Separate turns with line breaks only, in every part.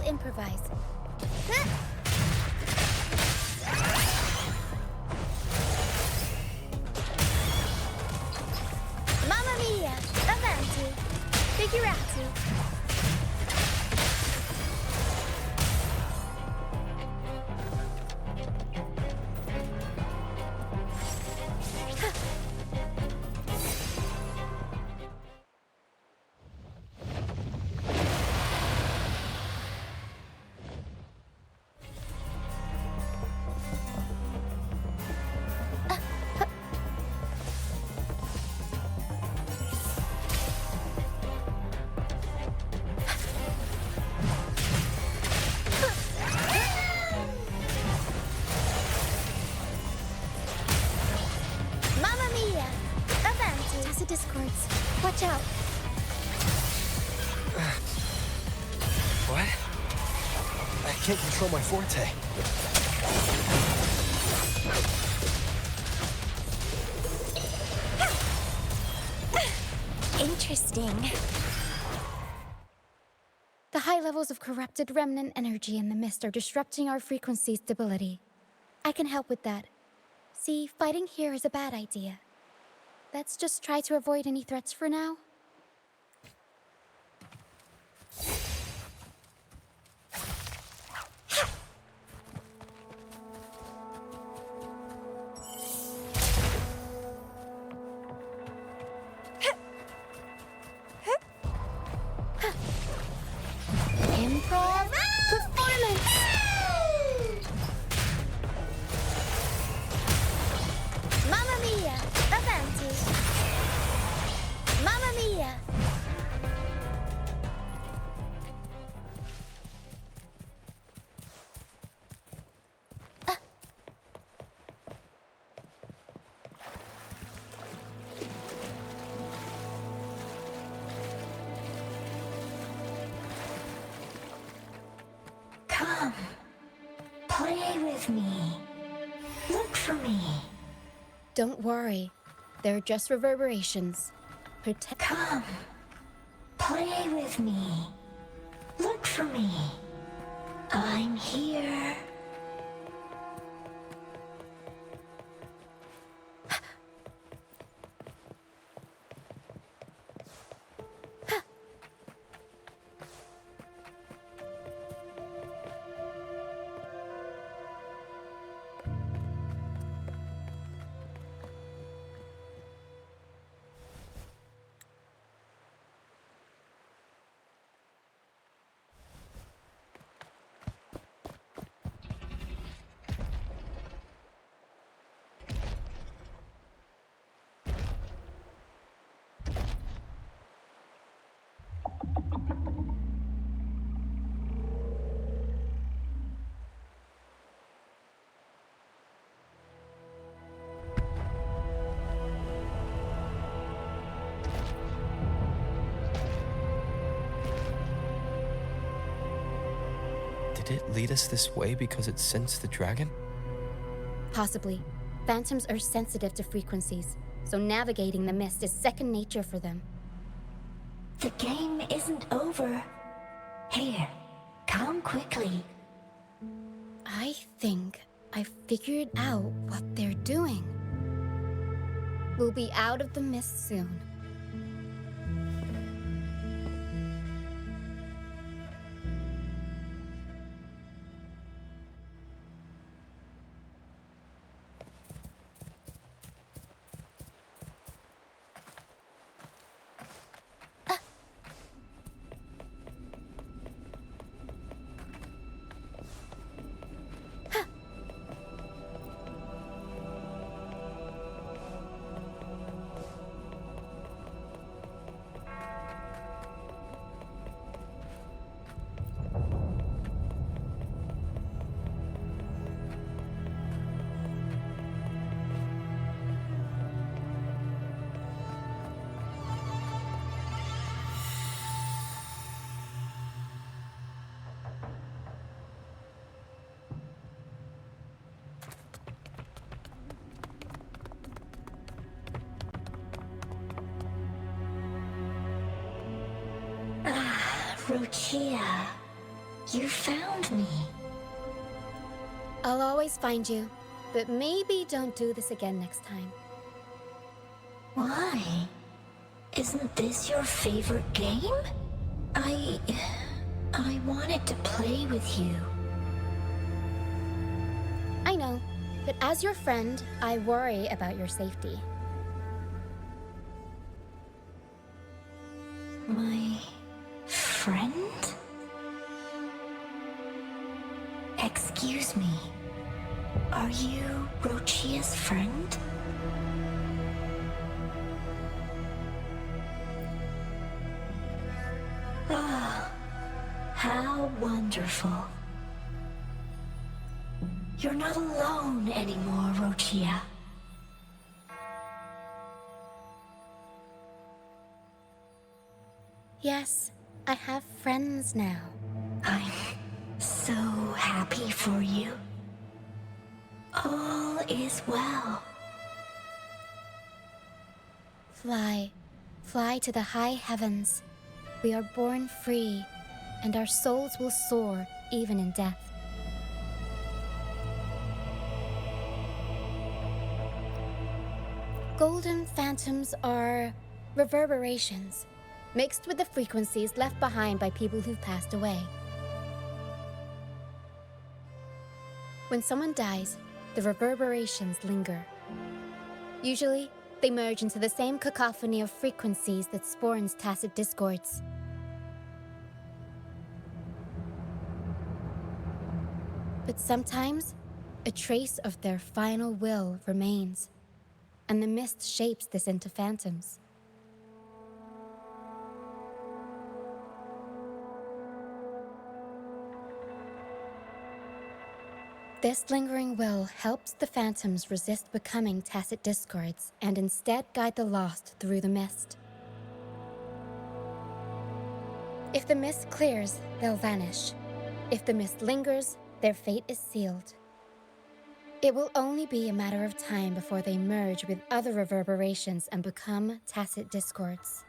improvise. Mamma mia! Avanti! Figurati! Discords. Watch out.
What? I can't control my forte.
Interesting. The high levels of corrupted remnant energy in the mist are disrupting our frequency stability. I can help with that. See, fighting here is a bad idea. Let's just try to avoid any threats for now. Improv performance! Mamma mia! Avanti! Mamma mia!
Come, play with me. Look for me.
Don't worry. They're just reverberations.
Come, play with me. Look for me. I'm here.
Did it lead us this way because it sensed the dragon?
Possibly. Phantoms are sensitive to frequencies, so navigating the mist is second nature for them.
The game isn't over. Here, come quickly.
I think I figured out what they're doing. We'll be out of the mist soon.
Lucia, You found me.
I'll always find you, but maybe don't do this again next time.
Why? Isn't this your favorite game? I wanted to play with you.
I know, but as your friend, I worry about your safety.
My friend? Excuse me. Are you Rochia's friend? Ah, how wonderful. You're not alone anymore, Rochia.
Yes, I have friends now.
I'm so happy for you. All is well.
Fly, fly to the high heavens. We are born free, and our souls will soar even in death. Golden phantoms are reverberations, mixed with the frequencies left behind by people who've passed away. When someone dies, the reverberations linger. Usually, they merge into the same cacophony of frequencies that spawns tacit discords. But sometimes, a trace of their final will remains, and the mist shapes this into phantoms. This lingering will helps the phantoms resist becoming tacit discords and instead guide the lost through the mist. If the mist clears, they'll vanish. If the mist lingers, their fate is sealed. It will only be a matter of time before they merge with other reverberations and become tacit discords.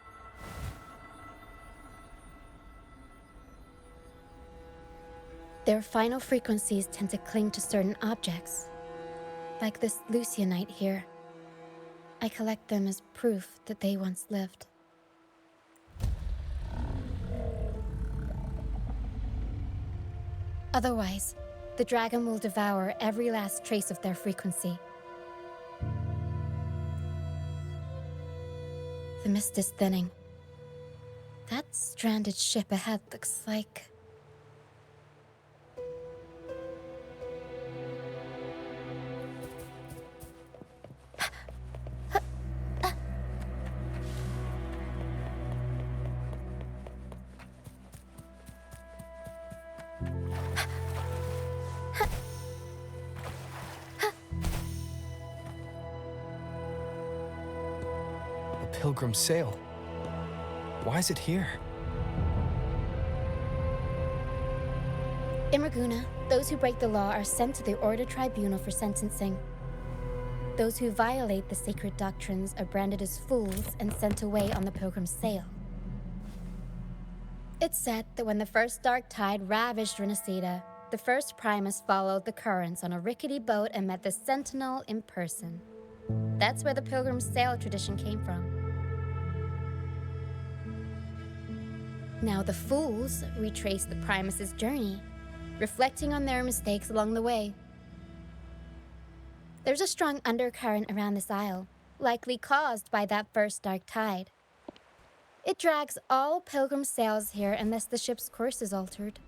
Their final frequencies tend to cling to certain objects, like this Lucianite here. I collect them as proof that they once lived. Otherwise, the dragon will devour every last trace of their frequency. The mist is thinning. That stranded ship ahead looks like...
A pilgrim sail. Why is it here?
In Raguna, those who break the law are sent to the Order Tribunal for sentencing. Those who violate the sacred doctrines are branded as fools and sent away on the pilgrim's sail. It's said that when the first dark tide ravaged RINASCITA, the first Primus followed the currents on a rickety boat and met the Sentinel in person. That's where the pilgrim's sail tradition came from. Now the fools retrace the Primus's journey, reflecting on their mistakes along the way. There's a strong undercurrent around this isle, likely caused by that first dark tide. It drags all pilgrim sails here unless the ship's course is altered.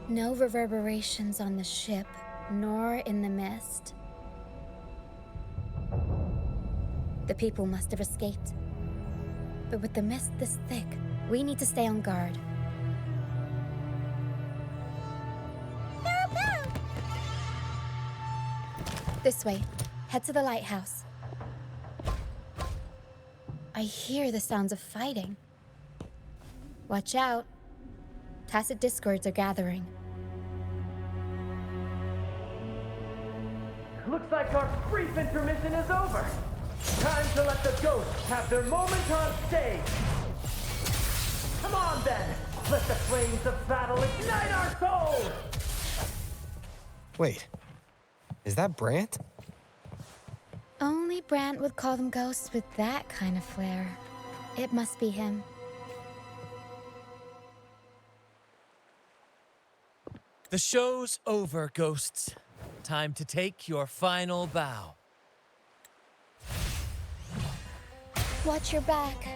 No reverberations on the ship, nor in the mist. The people must have escaped. But with the mist this thick, we need to stay on guard. This way. Head to the lighthouse. I hear the sounds of fighting. Watch out. Tacit discords are gathering.
Look Looks like our brief intermission is over. Time to let the ghosts have their moment on stage. Come on then, let the flames of battle ignite our souls!
Wait, is that Brant?
Only Brant would call them ghosts with that kind of flair. It must be him.
The show's over, ghosts. Time to take your final bow.
Watch your back.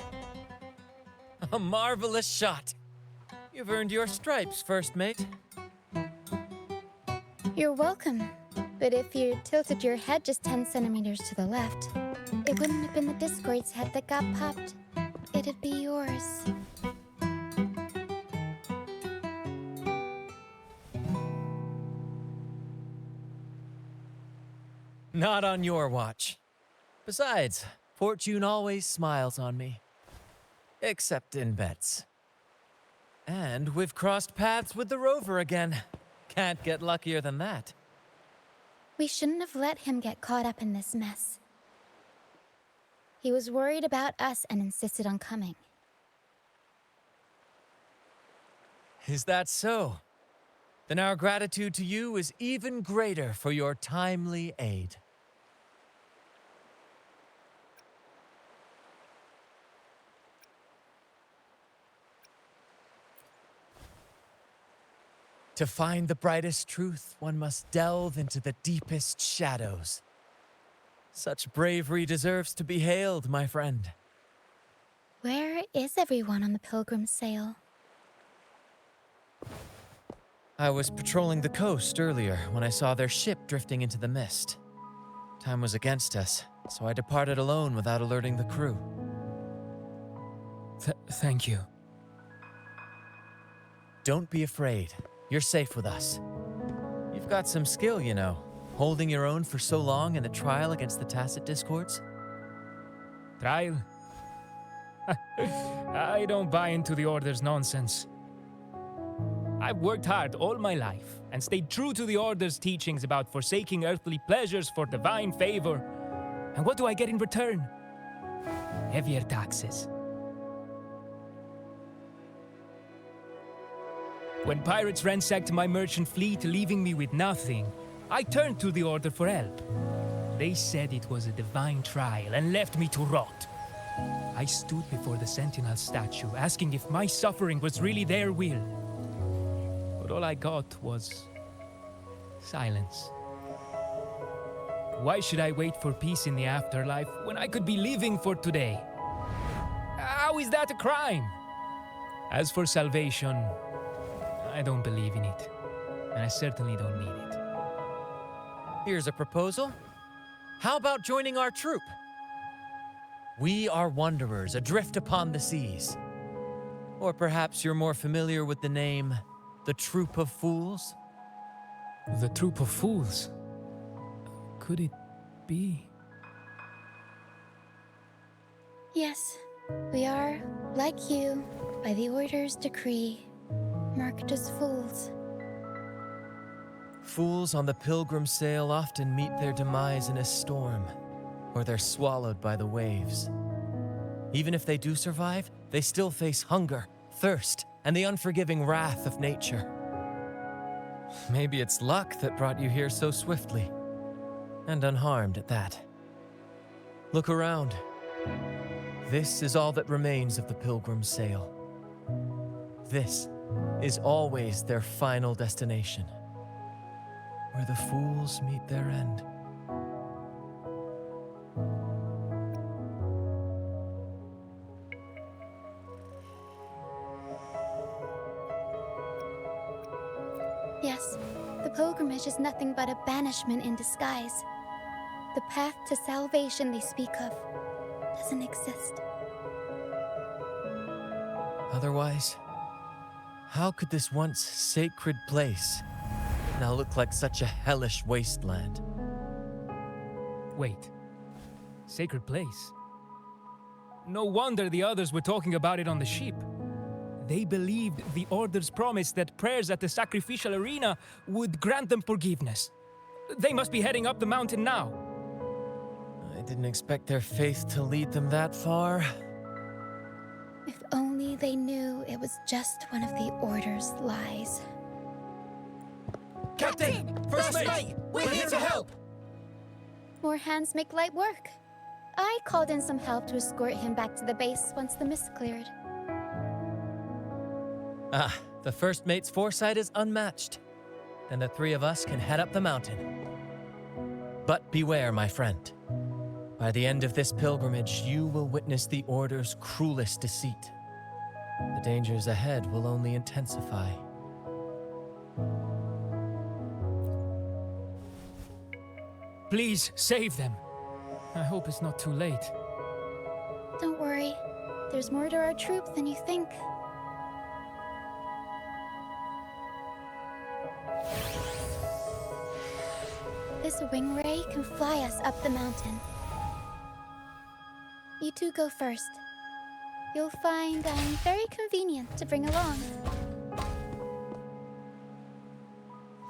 A marvelous shot. You've earned your stripes, first mate.
You're welcome. But if you tilted your head just 10 centimeters to the left, it wouldn't have been the Discord's head that got popped. It'd be yours.
Not on your watch. Besides, fortune always smiles on me. Except in bets. And we've crossed paths with the rover again. Can't get luckier than that.
We shouldn't have let him get caught up in this mess. He was worried about us and insisted on coming.
Is that so? Then our gratitude to you is even greater for your timely aid. To find the brightest truth, one must delve into the deepest shadows. Such bravery deserves to be hailed, my friend.
Where is everyone on the Pilgrim sail?
I was patrolling the coast earlier when I saw their ship drifting into the mist. Time was against us, so I departed alone without alerting the crew.
Thank you.
Don't be afraid. You're safe with us. You've got some skill, you know, holding your own for so long in the trial against the Tacit Discords.
Trial? I don't buy into the Order's nonsense. I've worked hard all my life and stayed true to the Order's teachings about forsaking earthly pleasures for divine favor. And what do I get in return? Heavier taxes. When pirates ransacked my merchant fleet, leaving me with nothing, I turned to the Order for help. They said it was a divine trial and left me to rot. I stood before the Sentinel statue, asking if my suffering was really their will. But all I got was silence. Why should I wait for peace in the afterlife when I could be living for today? How is that a crime? As for salvation, I don't believe in it, and I certainly don't need it.
Here's a proposal. How about joining our troop? We are wanderers adrift upon the seas. Or perhaps you're more familiar with the name, the Troop of Fools?
The Troop of Fools? Could it be?
Yes, we are, like you, by the Order's decree, marked as fools.
Fools on the pilgrim sail often meet their demise in a storm, or they're swallowed by the waves. Even if they do survive, they still face hunger, thirst, and the unforgiving wrath of nature. Maybe it's luck that brought you here so swiftly, and unharmed at that. Look around. This is all that remains of the pilgrim sail. This is always their final destination, where the fools meet their end.
Yes, the pilgrimage is nothing but a banishment in disguise. The path to salvation they speak of doesn't exist.
Otherwise, how could this once sacred place now look like such a hellish wasteland?
Wait. Sacred place? No wonder the others were talking about it on the ship. They believed the Order's promise that prayers at the sacrificial arena would grant them forgiveness. They must be heading up the mountain now.
I didn't expect their faith to lead them that far.
If only they knew it was just one of the Order's lies.
Captain! First mate! We're here to help!
More hands make light work. I called in some help to escort him back to the base once the mist cleared.
Ah, the first mate's foresight is unmatched. Then the three of us can head up the mountain. But beware, my friend. By the end of this pilgrimage, you will witness the Order's cruelest deceit. The dangers ahead will only intensify.
Please, save them. I hope it's not too late.
Don't worry. There's more to our troop than you think. This wing ray can fly us up the mountain. You two go first. You'll find I'm very convenient to bring along.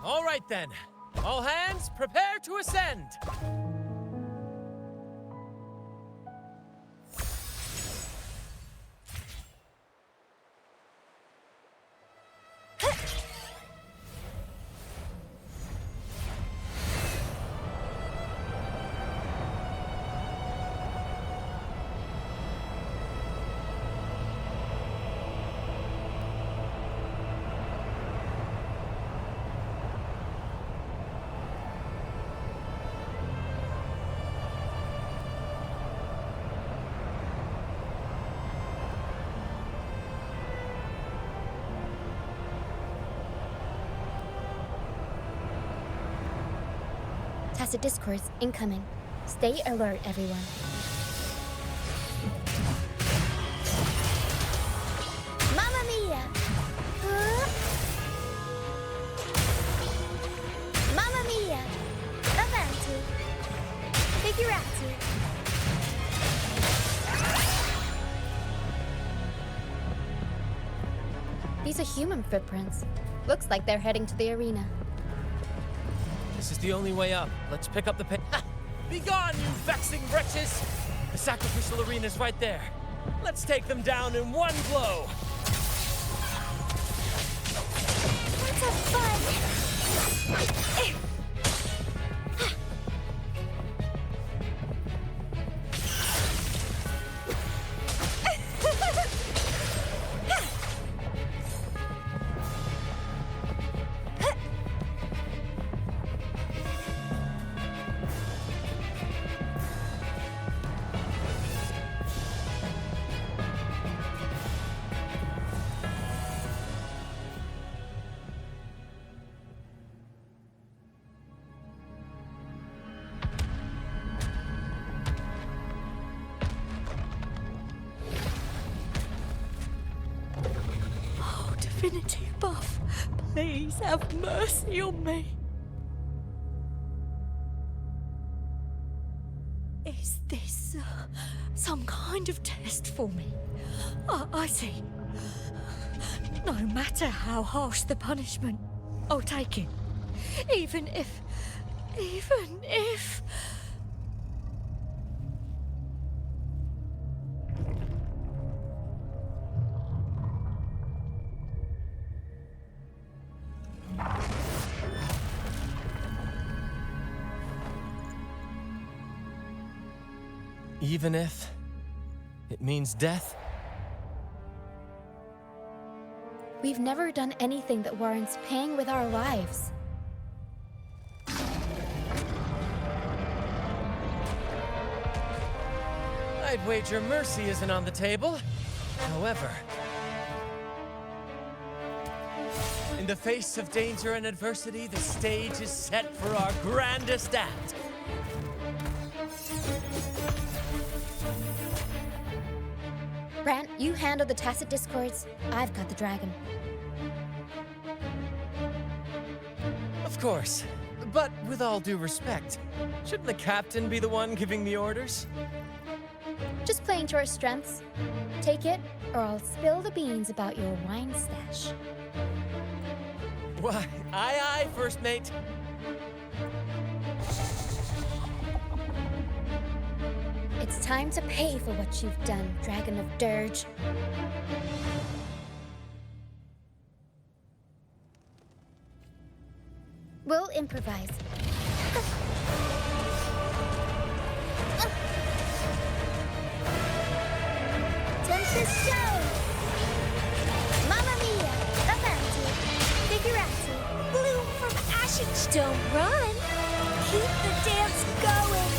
All right then. All hands, prepare to ascend!
Tacit discords incoming. Stay alert, everyone. Mamma mia! Huh? Mamma mia! Avanti! Figurati! These are human footprints. Looks like they're heading to the arena.
This is the only way up. Let's pick up the pace. Be gone, you vexing wretches! The sacrificial arena's right there. Let's take them down in one blow.
Let's have fun!
Divinity above, please have mercy on me. Is this some kind of test for me? I see. No matter how harsh the punishment, I'll take it. Even if...
Even if it means death?
We've never done anything that warrants paying with our lives.
I'd wager mercy isn't on the table. However, in the face of danger and adversity, the stage is set for our grandest act.
Brant, you handle the tacit discords. I've got the dragon.
Of course, but with all due respect, shouldn't the captain be the one giving the orders?
Just playing to our strengths. Take it, or I'll spill the beans about your wine stash.
Why, aye, First Mate.
It's time to pay for what you've done, Dragon of Dirge. We'll improvise. Tempest show! Mamma mia! Avanti! Figurati!
Bloom from ashes. Don't run. Keep the dance going.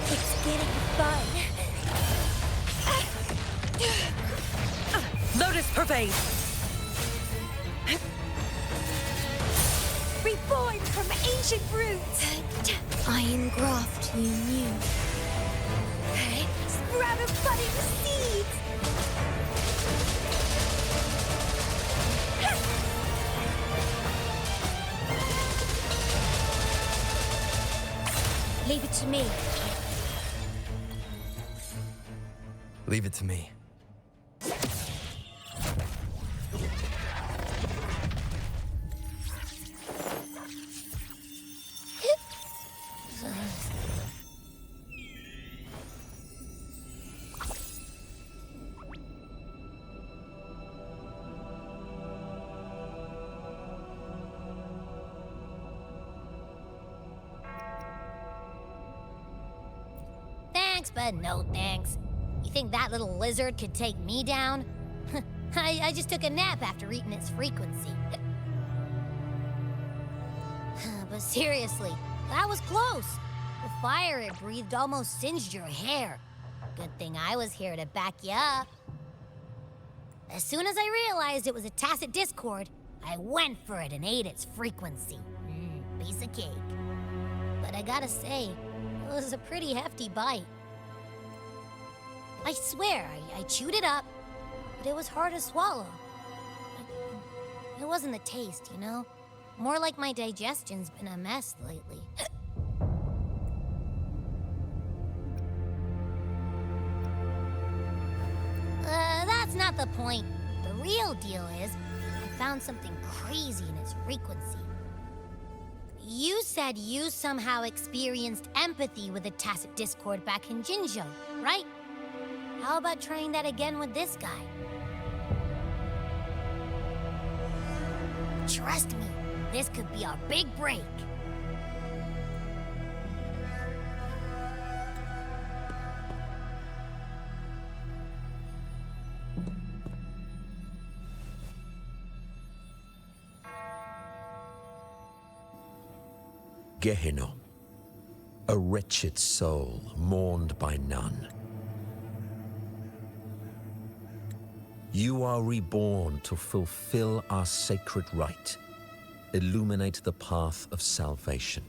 It's getting fun.
Lotus pervade!
Reborn from ancient roots.
Iron graft you knew.
Sprout of budding seeds.
Leave it to me.
Leave it to me.
Thanks, but no thanks. You think that little lizard could take me down? I just took a nap after eating its frequency. But seriously, that was close. The fire it breathed almost singed your hair. Good thing I was here to back you up. As soon as I realized it was a tacit discord, I went for it and ate its frequency. Piece of cake. But I gotta say, it was a pretty hefty bite. I swear, I chewed it up, but it was hard to swallow. It wasn't the taste, you know? More like my digestion's been a mess lately. That's not the point. The real deal is, I found something crazy in its frequency. You said you somehow experienced empathy with the tacit discord back in Jinzhou, right? How about trying that again with this guy? Trust me, this could be our big break.
Gehenna, a wretched soul mourned by none. You are reborn to fulfill our sacred rite, illuminate the path of salvation.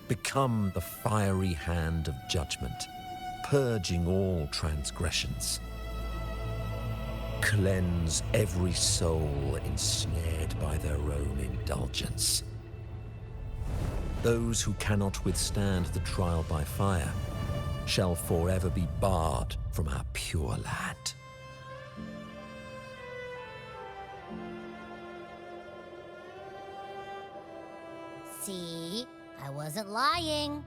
Become the fiery hand of judgment, purging all transgressions. Cleanse every soul ensnared by their own indulgence. Those who cannot withstand the trial by fire shall forever be barred from our pure land.
See, I wasn't lying.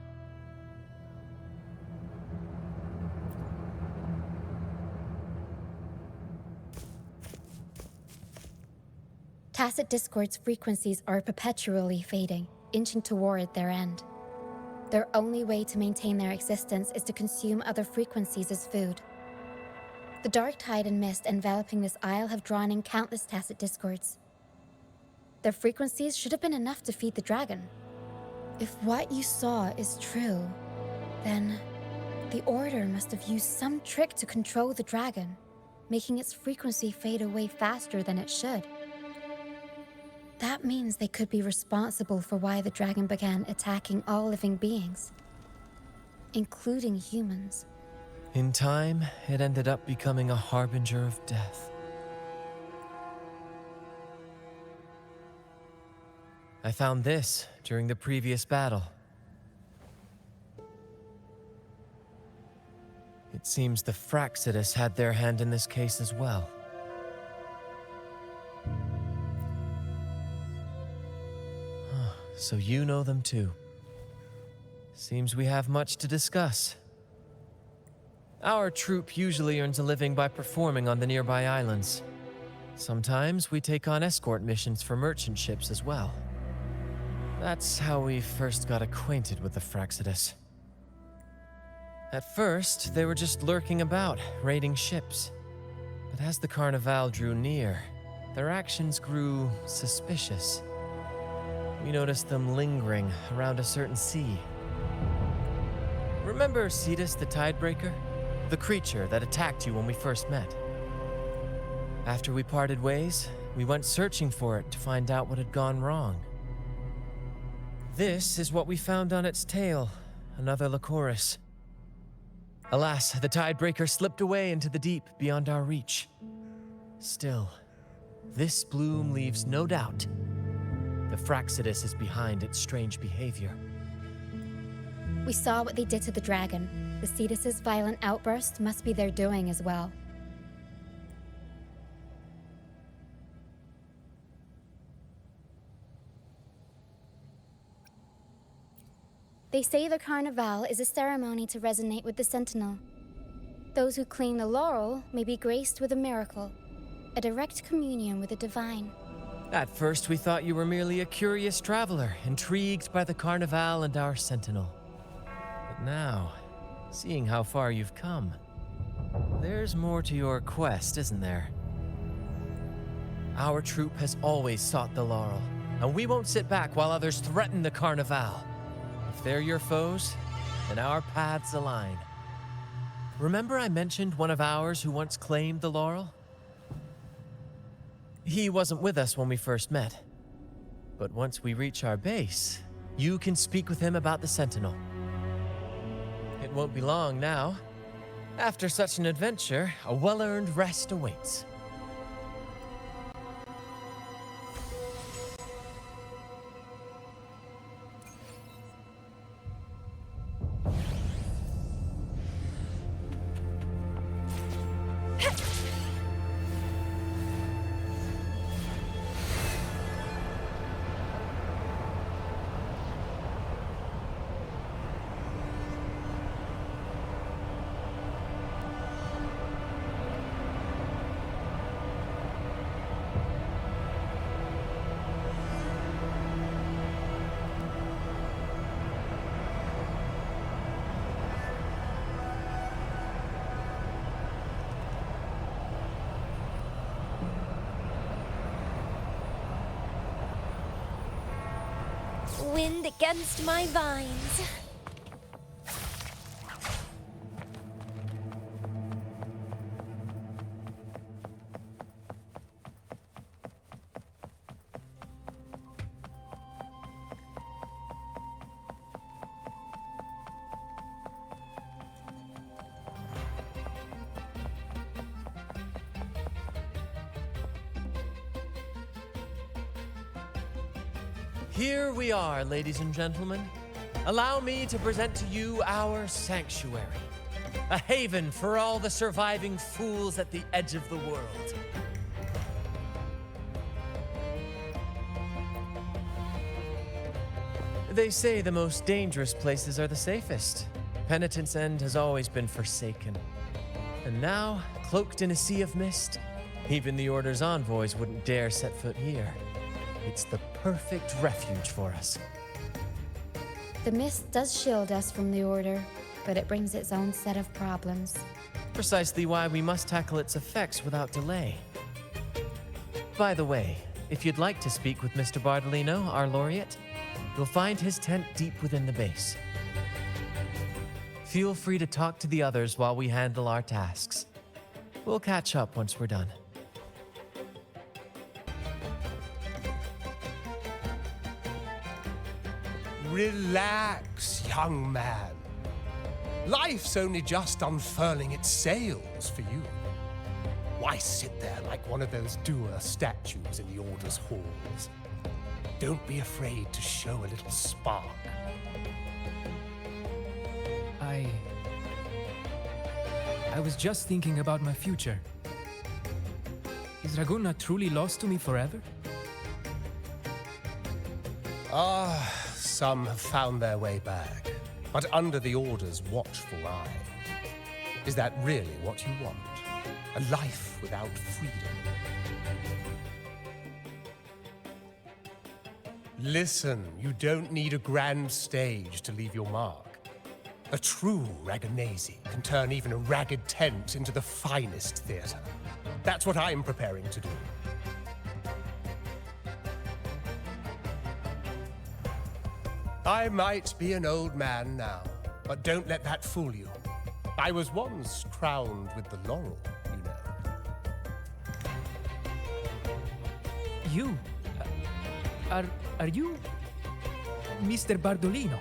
Tacit discord's frequencies are perpetually fading, inching toward their end. Their only way to maintain their existence is to consume other frequencies as food. The dark tide and mist enveloping this isle have drawn in countless tacit discords. Their frequencies should have been enough to feed the dragon. If what you saw is true, then the Order must have used some trick to control the dragon, making its frequency fade away faster than it should. That means they could be responsible for why the dragon began attacking all living beings, including humans.
In time, it ended up becoming a harbinger of death. I found this during the previous battle. It seems the Fraxidus had their hand in this case as well. So you know them too. Seems we have much to discuss. Our troupe usually earns a living by performing on the nearby islands. Sometimes we take on escort missions for merchant ships as well. That's how we first got acquainted with the Fraxidus. At first, they were just lurking about, raiding ships. But as the Carnival drew near, their actions grew suspicious. We noticed them lingering around a certain sea. Remember Cetus the Tidebreaker? The creature that attacked you when we first met? After we parted ways, we went searching for it to find out what had gone wrong. This is what we found on its tail, another Lycoris. Alas, the Tidebreaker slipped away into the deep beyond our reach. Still, this bloom leaves no doubt. The Fraxidus is behind its strange behavior.
We saw what they did to the dragon. The Cetus's violent outburst must be their doing as well. They say the Carnival is a ceremony to resonate with the Sentinel. Those who claim the laurel may be graced with a miracle, a direct communion with the divine.
At first, we thought you were merely a curious traveler, intrigued by the Carnival and our Sentinel. But now, seeing how far you've come, there's more to your quest, isn't there? Our troupe has always sought the laurel, and we won't sit back while others threaten the Carnival. If they're your foes, then our paths align. Remember I mentioned one of ours who once claimed the laurel? He wasn't with us when we first met. But once we reach our base, you can speak with him about the Sentinel. It won't be long now. After such an adventure, a well-earned rest awaits.
Wind against my vines.
Here we are, ladies and gentlemen. Allow me to present to you our sanctuary, a haven for all the surviving fools at the edge of the world. They say the most dangerous places are the safest. Penitent's End has always been forsaken. And now, cloaked in a sea of mist, even the Order's envoys wouldn't dare set foot here. It's the perfect refuge for us.
The mist does shield us from the Order, but it brings its own set of problems.
Precisely why we must tackle its effects without delay. By the way, if you'd like to speak with Mr. Bardolino, our laureate, you'll find his tent deep within the base. Feel free to talk to the others while we handle our tasks. We'll catch up once we're done.
Relax, young man. Life's only just unfurling its sails for you. Why sit there like one of those dour statues in the Order's halls? Don't be afraid to show a little spark.
I was just thinking about my future. Is Raguna truly lost to me forever?
Some have found their way back. but under the Order's watchful eye. Is that really what you want? A life without freedom? Listen, you don't need a grand stage to leave your mark. A true Raganazi can turn even a ragged tent into the finest theater. That's what I'm preparing to do. I might be an old man now, but don't let that fool you. I was once crowned with the laurel, you know.
You? Are you Mr. Bardolino?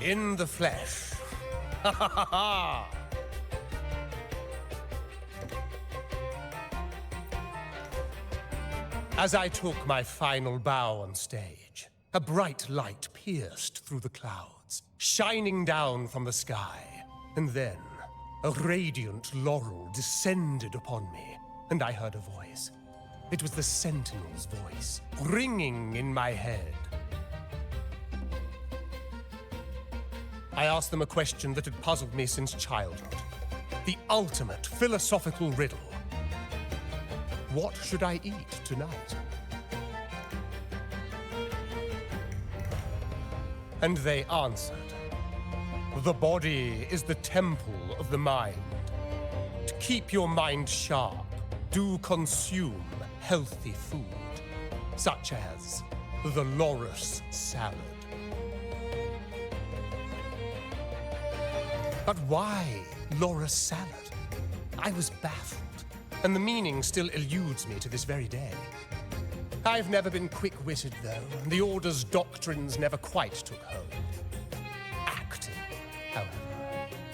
In the flesh. Ha ha ha ha! As I took my final bow on stage, a bright light pierced through the clouds, shining down from the sky. And then, a radiant laurel descended upon me, and I heard a voice. It was the Sentinel's voice, ringing in my head. I asked them a question that had puzzled me since childhood. The ultimate philosophical riddle. What should I eat tonight? And they answered. The body is the temple of the mind. To keep your mind sharp, do consume healthy food, such as the Loris salad. But why Loris salad? I was baffled, and the meaning still eludes me to this very day. I've never been quick-witted, though, and the Order's doctrines never quite took hold. Acting, however,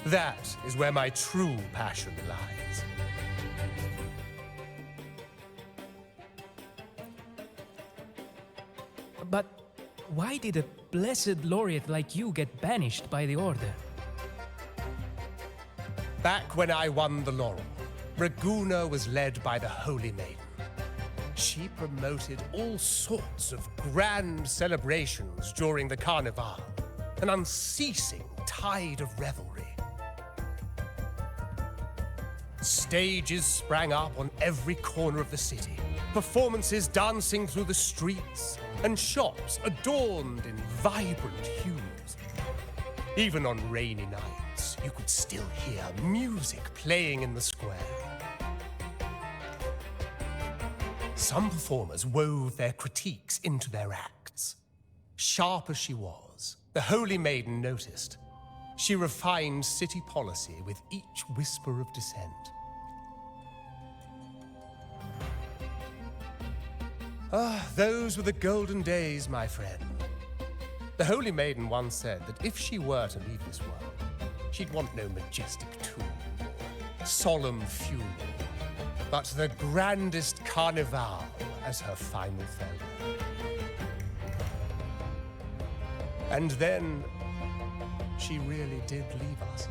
that is where my true passion lies.
But why did a blessed laureate like you get banished by the Order?
Back when I won the laurel, Raguna was led by the Holy Maiden. She promoted all sorts of grand celebrations during the Carnival, an unceasing tide of revelry. Stages sprang up on every corner of the city, performances dancing through the streets, and shops adorned in vibrant hues. Even on rainy nights, you could still hear music playing in the square. Some performers wove their critiques into their acts. Sharp as she was, the Holy Maiden noticed. She refined city policy with each whisper of dissent. Those were the golden days, my friend. The Holy Maiden once said that if she were to leave this world, she'd want no majestic tomb or solemn funeral, but the grandest carnival as her final farewell. And then, she really did leave us.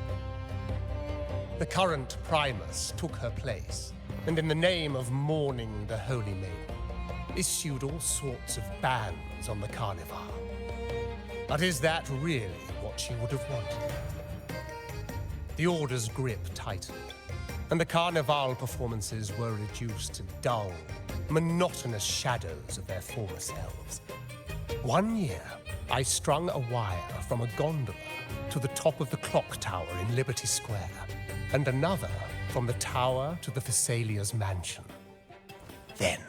The current Primus took her place, and in the name of mourning the Holy Maiden, issued all sorts of bans on the carnival. But is that really what she would have wanted? The Order's grip tightened, and the carnival performances were reduced to dull, monotonous shadows of their former selves. One year, I strung a wire from a gondola to the top of the clock tower in Liberty Square, and another from the tower to the Thessalia's mansion. Then,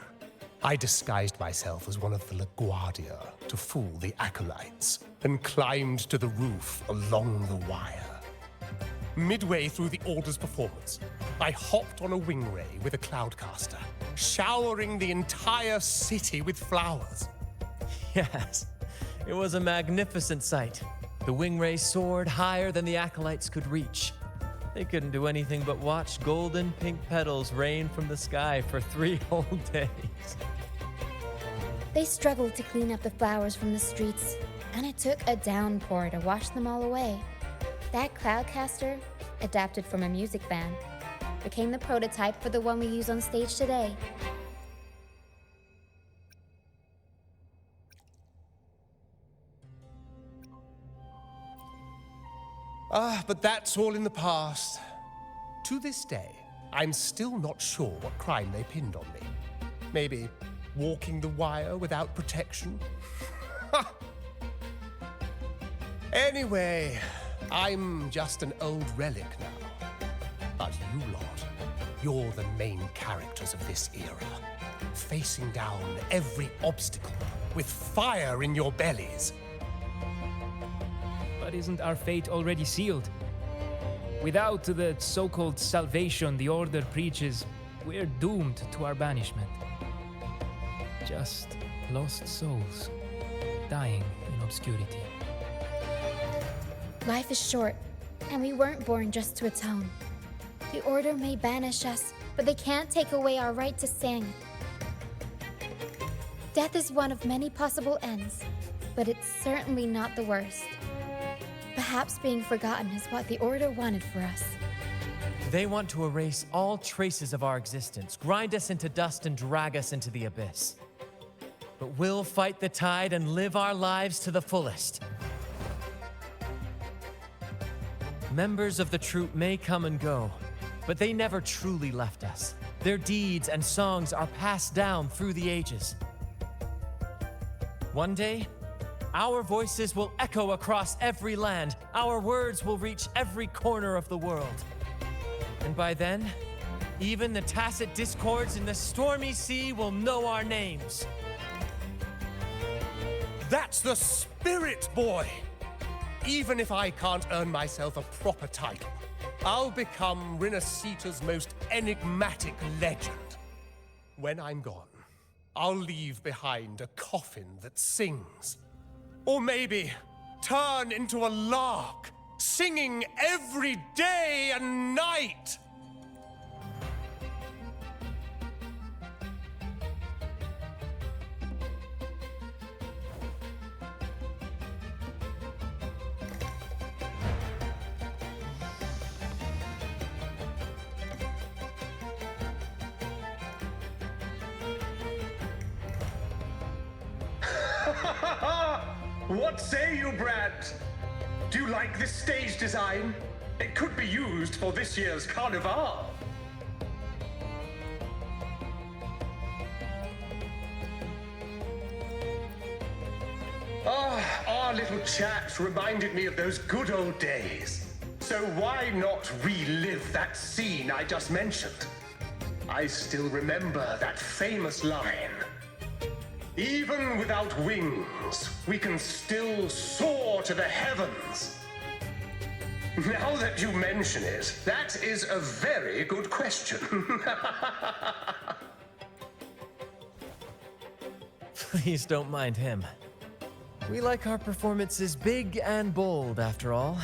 I disguised myself as one of the LaGuardia to fool the acolytes, and climbed to the roof along the wire. Midway through the Order's performance, I hopped on a wing ray with a cloudcaster, showering the entire city with flowers.
Yes, it was a magnificent sight. The wingray soared higher than the acolytes could reach. They couldn't do anything but watch golden pink petals rain from the sky for 3 whole days.
They struggled to clean up the flowers from the streets, and it took a downpour to wash them all away. That cloudcaster, adapted from a music band, became the prototype for the one we use on stage today.
But that's all in the past. To this day, I'm still not sure what crime they pinned on me. Maybe walking the wire without protection? Anyway, I'm just an old relic now. But you lot, you're the main characters of this era, facing down every obstacle with fire in your bellies.
But isn't our fate already sealed? Without the so-called salvation the Order preaches, we're doomed to our banishment. Just lost souls, dying in obscurity.
Life is short, and we weren't born just to atone. The Order may banish us, but they can't take away our right to sing. Death is one of many possible ends, but it's certainly not the worst. Perhaps being forgotten is what the Order wanted for us.
They want to erase all traces of our existence, grind us into dust and drag us into the abyss. But we'll fight the tide and live our lives to the fullest. Members of the troupe may come and go, but they never truly left us. Their deeds and songs are passed down through the ages. One day, our voices will echo across every land. Our words will reach every corner of the world. And by then, even the tacit discords in the stormy sea will know our names.
That's the spirit, boy! Even if I can't earn myself a proper title, I'll become RINASCITA's most enigmatic legend. When I'm gone, I'll leave behind a coffin that sings. Or maybe turn into a lark, singing every day and night.
What say you, Brad? Do you like this stage design? It could be used for this year's carnival. Our little chat reminded me of those good old days. So why not relive that scene I just mentioned? I still remember that famous line. Even without wings, we can still soar to the heavens. Now that you mention it, that is a very good question.
Please don't mind him. We like our performances big and bold, after all.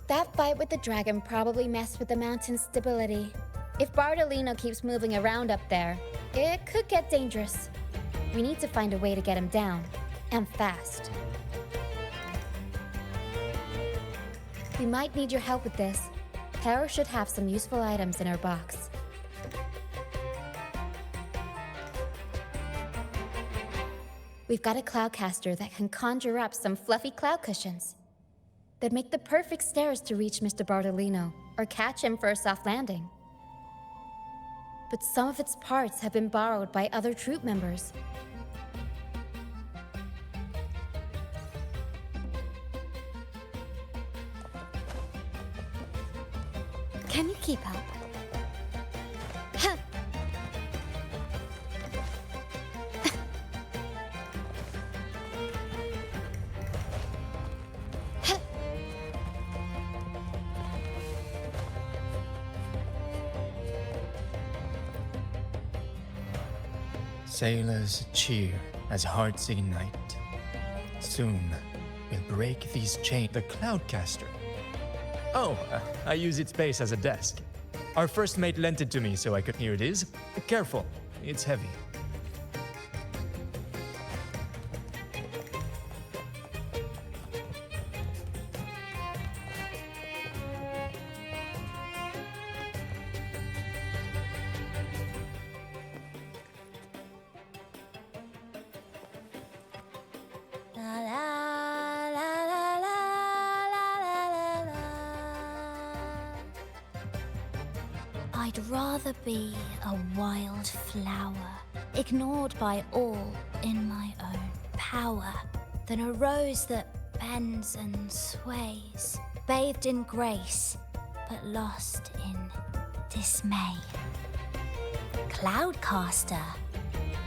That fight with the dragon probably messed with the mountain's stability. If Bartolino keeps moving around up there, it could get dangerous. We need to find a way to get him down, and fast. We might need your help with this. Hera should have some useful items in her box. We've got a cloudcaster that can conjure up some fluffy cloud cushions. They'd make the perfect stairs to reach Mr. Bartolino, or catch him for a soft landing. But some of its parts have been borrowed by other troupe members. Can you keep up? Huh.
Sailors cheer as hearts ignite. Soon, we'll break these chains.
The Cloudcaster. Oh, I use its base as a desk. Our first mate lent it to me so I could. Here it is. Careful, it's heavy.
I'd rather be a wild flower, ignored by all in my own power, than a rose that bends and sways, bathed in grace, but lost in dismay. Cloudcaster.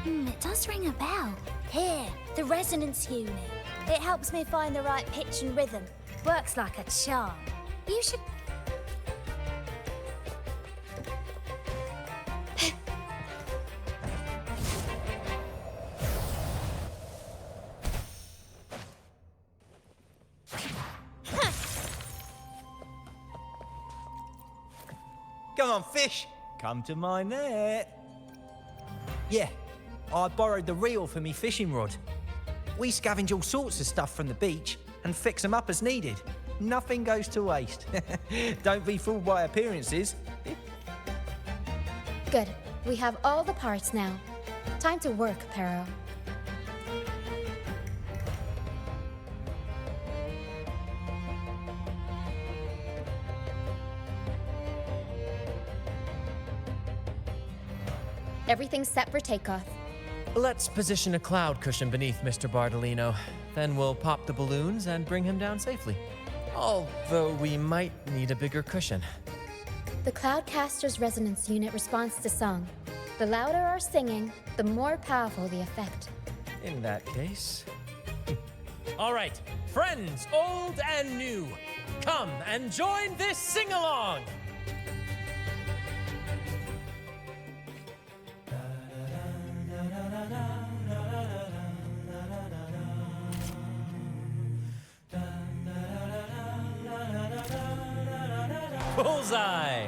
It does ring a bell. Here, the resonance unit. It helps me find the right pitch and rhythm. Works like a charm. You should...
Come on, fish. Come to my net. Yeah, I borrowed the reel for me fishing rod. We scavenge all sorts of stuff from the beach and fix them up as needed. Nothing goes to waste. Don't be fooled by appearances.
Good. We have all the parts now. Time to work, Pero. Everything's set for takeoff.
Let's position a cloud cushion beneath Mr. Bardolino. Then we'll pop the balloons and bring him down safely. Although we might need a bigger cushion.
The Cloudcaster's resonance unit responds to song. The louder our singing, the more powerful the effect.
In that case...
All right, friends, old and new, come and join this sing-along! Bullseye!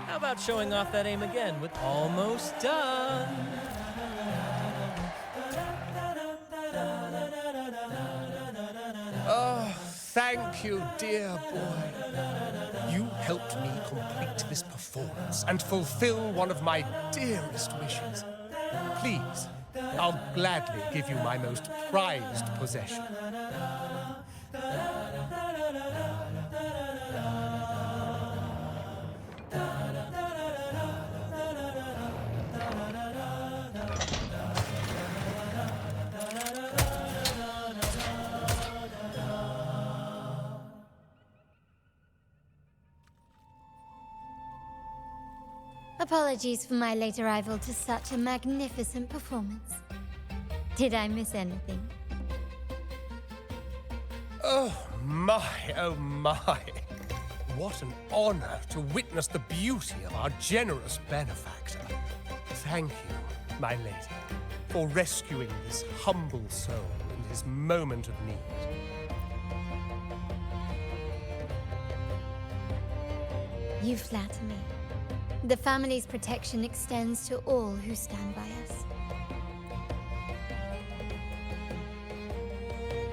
How about showing off that aim again with almost done?
Oh, thank you, dear boy. You helped me complete this performance and fulfill one of my dearest wishes. Please, I'll gladly give you my most prized possession.
Apologies for my late arrival to such a magnificent performance. Did I miss anything?
Oh my, oh my. What an honor to witness the beauty of our generous benefactor. Thank you, my lady, for rescuing this humble soul in his moment of need.
You flatter me. The family's protection extends to all who stand by us.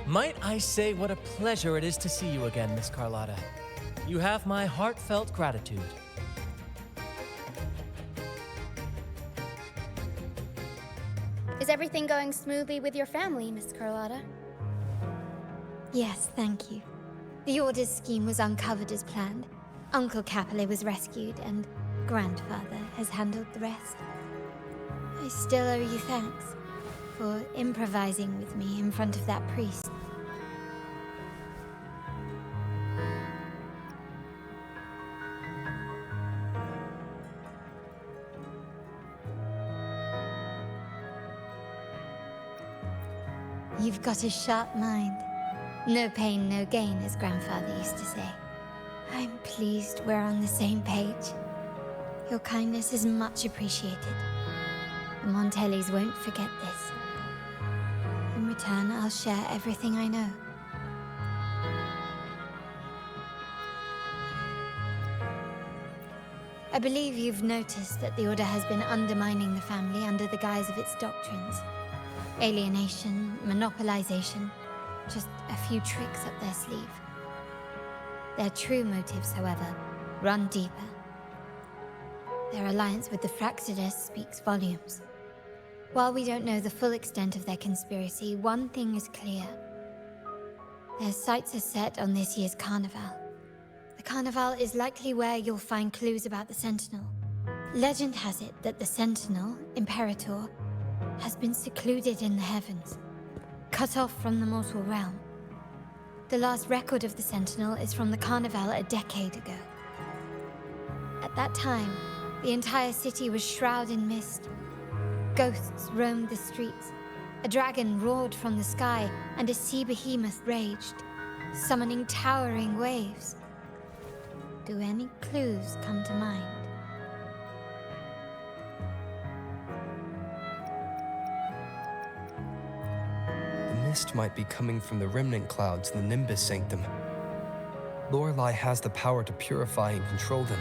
Might I say what a pleasure it is to see you again, Miss Carlotta. You have my heartfelt gratitude.
Is everything going smoothly with your family, Miss Carlotta? Yes, thank you. The Order's scheme was uncovered as planned. Uncle Capilet was rescued, and Grandfather has handled the rest. I still owe you thanks for improvising with me in front of that priest. You've got a sharp mind. No pain, no gain, as Grandfather used to say. I'm pleased we're on the same page. Your kindness is much appreciated. The Montellis won't forget this. In return, I'll share everything I know. I believe you've noticed that the Order has been undermining the family under the guise of its doctrines. Alienation, monopolization, just a few tricks up their sleeve. Their true motives, however, run deeper. Their alliance with the Fraxidus speaks volumes. While we don't know the full extent of their conspiracy, one thing is clear. Their sights are set on this year's carnival. The carnival is likely where you'll find clues about the Sentinel. Legend has it that the Sentinel, Imperator, has been secluded in the heavens, cut off from the mortal realm. The last record of the Sentinel is from the Carnival a decade ago. At that time, the entire city was shrouded in mist. Ghosts roamed the streets. A dragon roared from the sky, and a sea behemoth raged, summoning towering waves. Do any clues come to mind?
The mist might be coming from the remnant clouds in the Nimbus Sanctum. Lorelei has the power to purify and control them,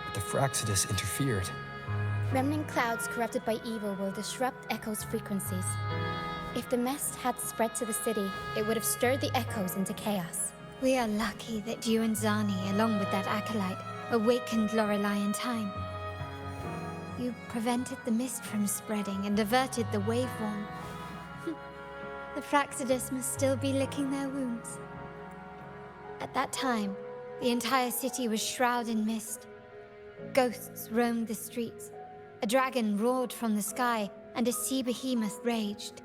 but the Fraxidus interfered.
Remnant clouds corrupted by evil will disrupt Echo's frequencies. If the mist had spread to the city, it would have stirred the Echoes into chaos. We are lucky that you and Zani, along with that acolyte, awakened Lorelei in time. You prevented the mist from spreading and averted the waveworm. The Fraxidus must still be licking their wounds. At that time, the entire city was shrouded in mist. Ghosts roamed the streets. A dragon roared from the sky, and a sea behemoth raged,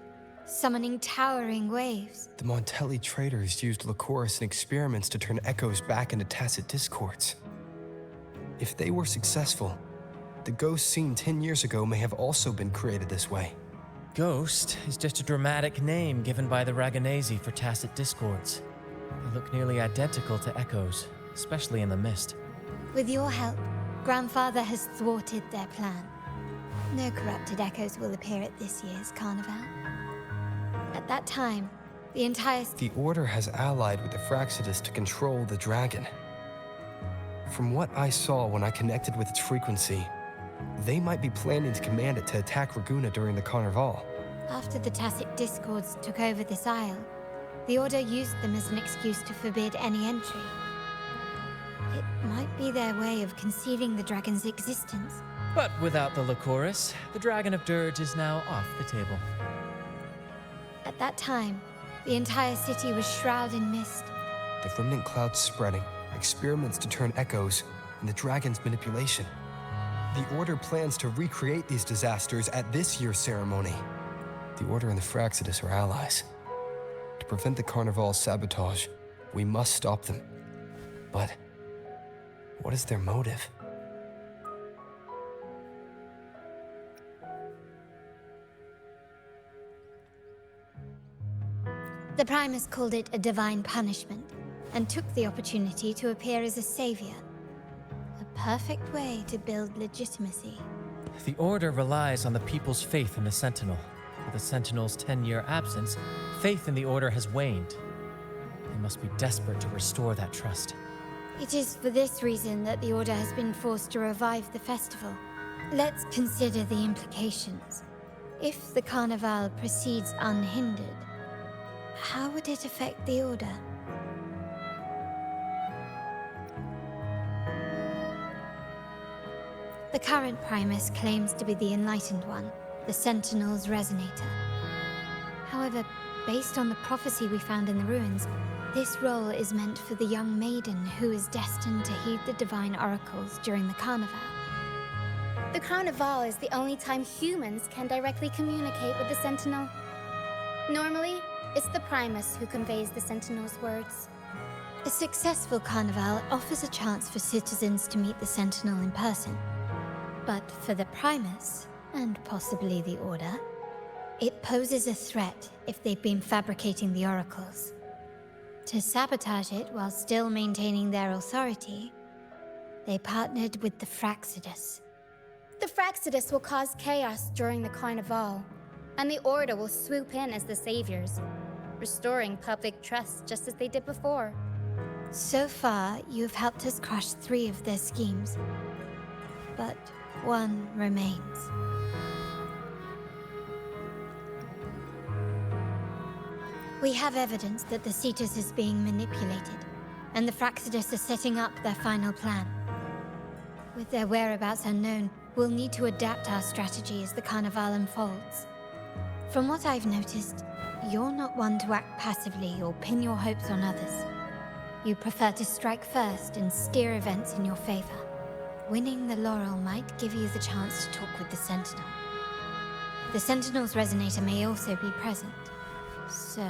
summoning towering waves.
The Montelli traders used Lycoris in experiments to turn echoes back into tacit discords. If they were successful, the ghosts seen 10 years ago may have also been created this way.
Ghost is just a dramatic name given by the Raganesi for tacit discords. They look nearly identical to echoes, especially in the mist.
With your help, Grandfather has thwarted their plan. No corrupted echoes will appear at this year's carnival. At that time, the entire...
The Order has allied with the Fraxidus to control the dragon. From what I saw when I connected with its frequency, they might be planning to command it to attack Raguna during the Carnival.
After the tacit discords took over this isle, the Order used them as an excuse to forbid any entry. It might be their way of concealing the dragon's existence.
But without the Lycoris, the Dragon of Dirge is now off the table.
At that time, the entire city was shrouded in mist.
The remnant clouds spreading, experiments to turn echoes, and the dragon's manipulation. The Order plans to recreate these disasters at this year's ceremony. The Order and the Fraxidus are allies. To prevent the Carnival's sabotage, we must stop them. But what is their motive?
The Primus called it a divine punishment, and took the opportunity to appear as a savior. A perfect way to build legitimacy.
The Order relies on the people's faith in the Sentinel. With the Sentinel's 10-year absence, faith in the Order has waned. They must be desperate to restore that trust.
It is for this reason that the Order has been forced to revive the festival. Let's consider the implications. If the Carnival proceeds unhindered, how would it affect the Order? The current Primus claims to be the Enlightened One, the Sentinel's Resonator. However, based on the prophecy we found in the ruins, this role is meant for the young maiden who is destined to heed the divine oracles during the Carnival. The Carnival is the only time humans can directly communicate with the Sentinel. Normally, it's the Primus who conveys the Sentinel's words. A successful Carnival offers a chance for citizens to meet the Sentinel in person. But for the Primus, and possibly the Order, it poses a threat if they've been fabricating the oracles. To sabotage it while still maintaining their authority, they partnered with the Fraxidus. The Fraxidus will cause chaos during the Carnival, and the Order will swoop in as the saviors, restoring public trust just as they did before. So far, you've helped us crush 3 of their schemes, but one remains. We have evidence that the Cetus is being manipulated, and the Fraxidus are setting up their final plan. With their whereabouts unknown, we'll need to adapt our strategy as the Carnival unfolds. From what I've noticed, you're not one to act passively or pin your hopes on others. You prefer to strike first and steer events in your favor. Winning the laurel might give you the chance to talk with the Sentinel. The Sentinel's resonator may also be present. So...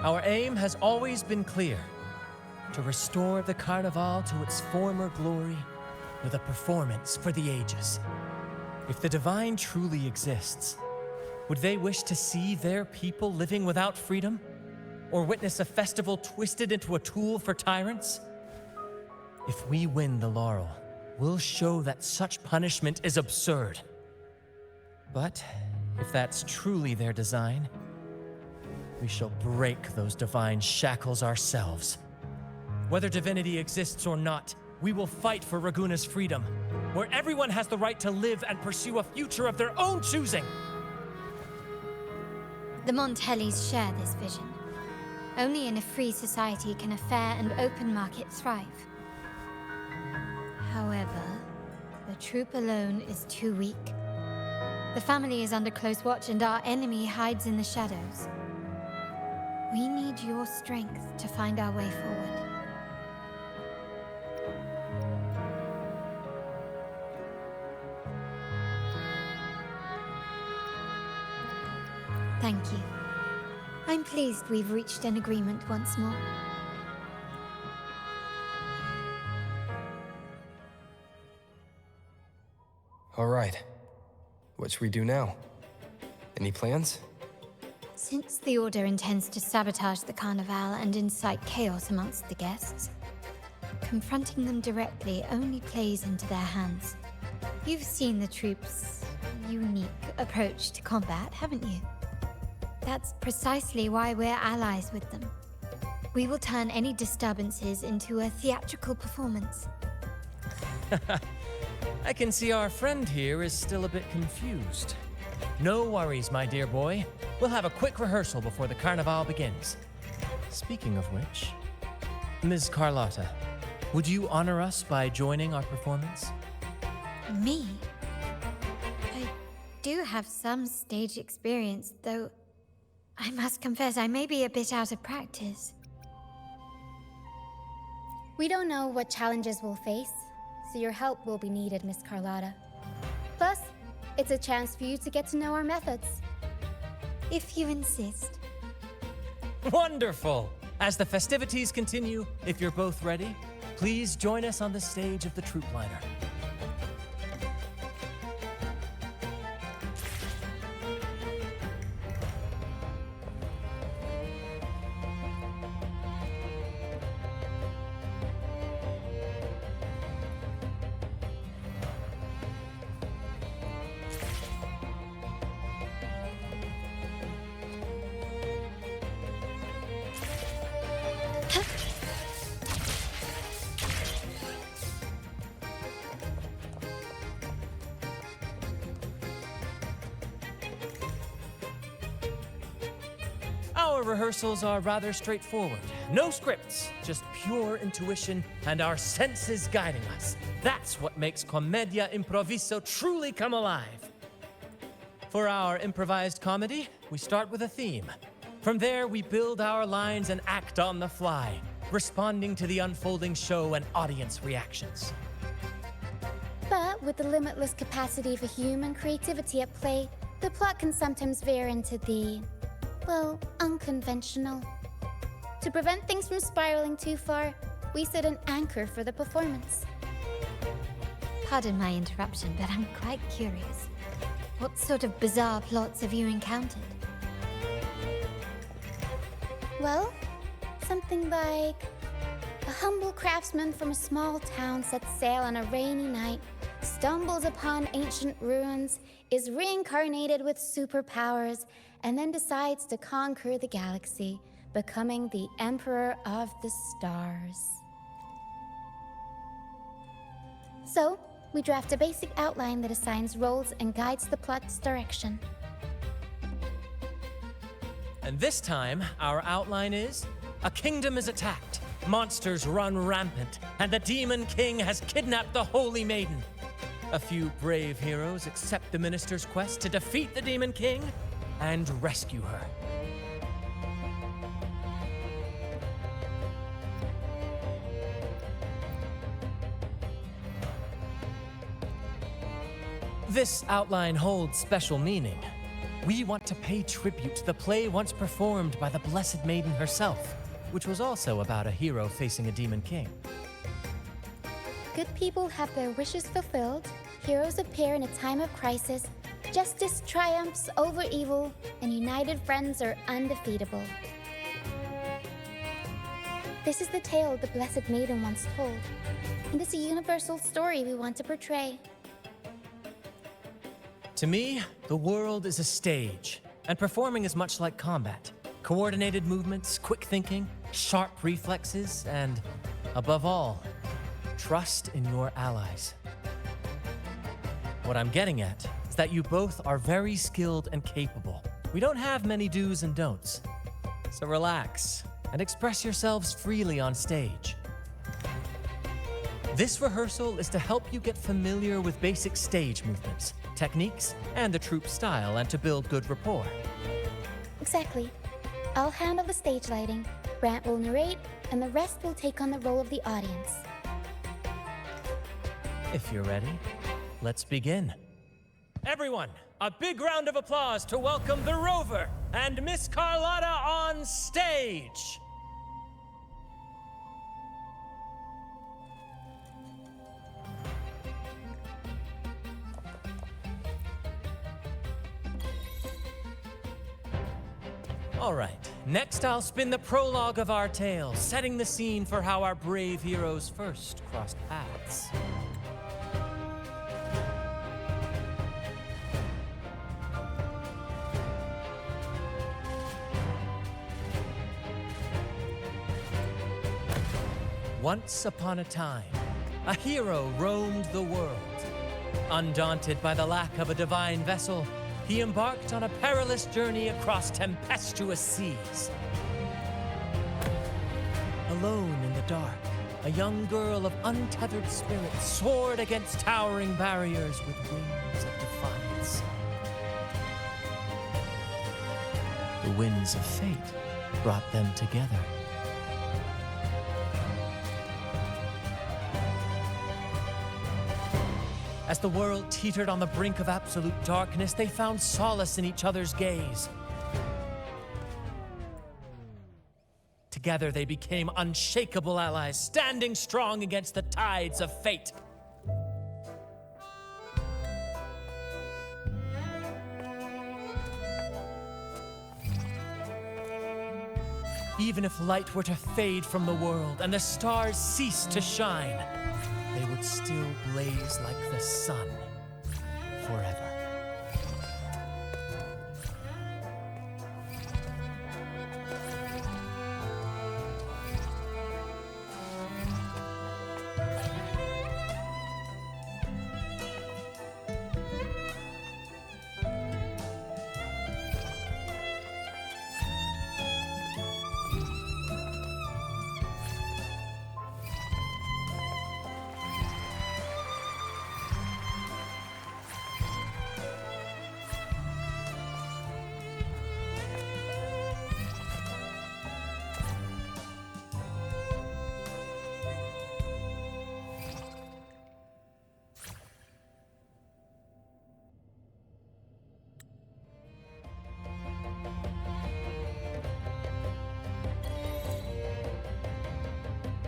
Our aim has always been clear: to restore the Carnival to its former glory with a performance for the ages. If the Divine truly exists, would they wish to see their people living without freedom? Or witness a festival twisted into a tool for tyrants? If we win the laurel, we'll show that such punishment is absurd. But if that's truly their design, we shall break those divine shackles ourselves. Whether divinity exists or not, we will fight for Raguna's freedom, where everyone has the right to live and pursue a future of their own choosing.
The Montellis share this vision. Only in a free society can a fair and open market thrive. However, the troop alone is too weak. The family is under close watch and our enemy hides in the shadows. We need your strength to find our way forward. Thank you. I'm pleased we've reached an agreement once more.
All right. What should we do now? Any plans?
Since the Order intends to sabotage the Carnival and incite chaos amongst the guests, confronting them directly only plays into their hands. You've seen the troops' unique approach to combat, haven't you? That's precisely why we're allies with them. We will turn any disturbances into a theatrical performance.
I can see our friend here is still a bit confused. No worries, my dear boy. We'll have a quick rehearsal before the Carnival begins. Speaking of which, Ms. Carlotta, would you honor us by joining our performance?
Me? I do have some stage experience, though I must confess I may be a bit out of practice.
We don't know what challenges we'll face, so your help will be needed, Miss Carlotta. Plus, it's a chance for you to get to know our methods.
If you insist.
Wonderful! As the festivities continue, if you're both ready, please join us on the stage of the troop liner. Our rehearsals are rather straightforward. No scripts, just pure intuition and our senses guiding us. That's what makes Commedia Improviso truly come alive. For our improvised comedy, we start with a theme. From there, we build our lines and act on the fly, responding to the unfolding show and audience reactions.
But with the limitless capacity for human creativity at play, the plot can sometimes veer into the, well, unconventional. To prevent things from spiraling too far, we set an anchor for the performance.
Pardon my interruption, but I'm quite curious. What sort of bizarre plots have you encountered?
Well, something like a humble craftsman from a small town sets sail on a rainy night, stumbles upon ancient ruins, is reincarnated with superpowers, and then decides to conquer the galaxy, becoming the Emperor of the Stars. So, we draft a basic outline that assigns roles and guides the plot's direction.
And this time, our outline is: a kingdom is attacked, monsters run rampant, and the Demon King has kidnapped the Holy Maiden. A few brave heroes accept the minister's quest to defeat the Demon King and rescue her. This outline holds special meaning. We want to pay tribute to the play once performed by the Blessed Maiden herself, which was also about a hero facing a Demon King.
Good people have their wishes fulfilled, heroes appear in a time of crisis, justice triumphs over evil, and united friends are undefeatable. This is the tale the Blessed Maiden once told, and it's a universal story we want to portray.
To me, the world is a stage, and performing is much like combat. Coordinated movements, quick thinking, sharp reflexes, and, above all, trust in your allies. What I'm getting at is that you both are very skilled and capable. We don't have many do's and don'ts. So relax and express yourselves freely on stage. This rehearsal is to help you get familiar with basic stage movements, techniques, and the troupe style, and to build good rapport.
Exactly. I'll handle the stage lighting, Brant will narrate, and the rest will take on the role of the audience.
If you're ready, let's begin. Everyone, a big round of applause to welcome the Rover and Miss Carlotta on stage. All right, next I'll spin the prologue of our tale, setting the scene for how our brave heroes first crossed paths. Once upon a time, a hero roamed the world. Undaunted by the lack of a divine vessel, he embarked on a perilous journey across tempestuous seas. Alone in the dark, a young girl of untethered spirit soared against towering barriers with wings of defiance. The winds of fate brought them together. As the world teetered on the brink of absolute darkness, they found solace in each other's gaze. Together, they became unshakable allies, standing strong against the tides of fate. Even if light were to fade from the world and the stars cease to shine, they would still blaze like the sun forever.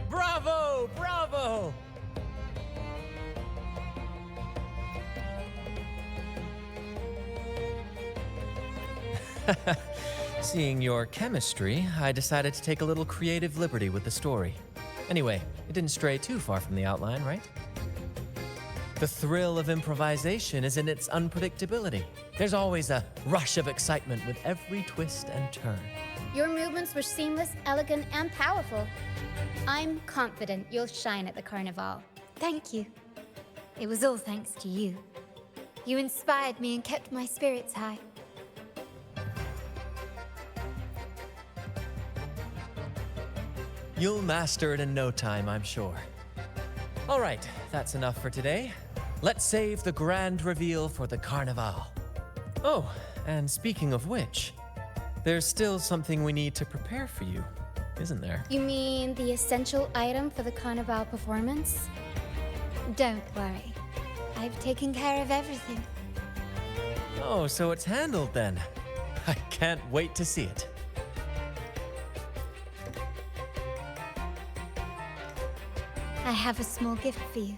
Bravo! Bravo! Seeing your chemistry, I decided to take a little creative liberty with the story. Anyway, it didn't stray too far from the outline, right? The thrill of improvisation is in its unpredictability. There's always a rush of excitement with every twist and turn.
Your movements were seamless, elegant, and powerful. I'm confident you'll shine at the carnival.
Thank you. It was all thanks to you. You inspired me and kept my spirits high.
You'll master it in no time, I'm sure. All right, that's enough for today. Let's save the grand reveal for the Carnival. Oh, and speaking of which, there's still something we need to prepare for you, isn't there?
You mean the essential item for the Carnival performance?
Don't worry. I've taken care of everything.
Oh, so it's handled then. I can't wait to see it.
I have a small gift for you.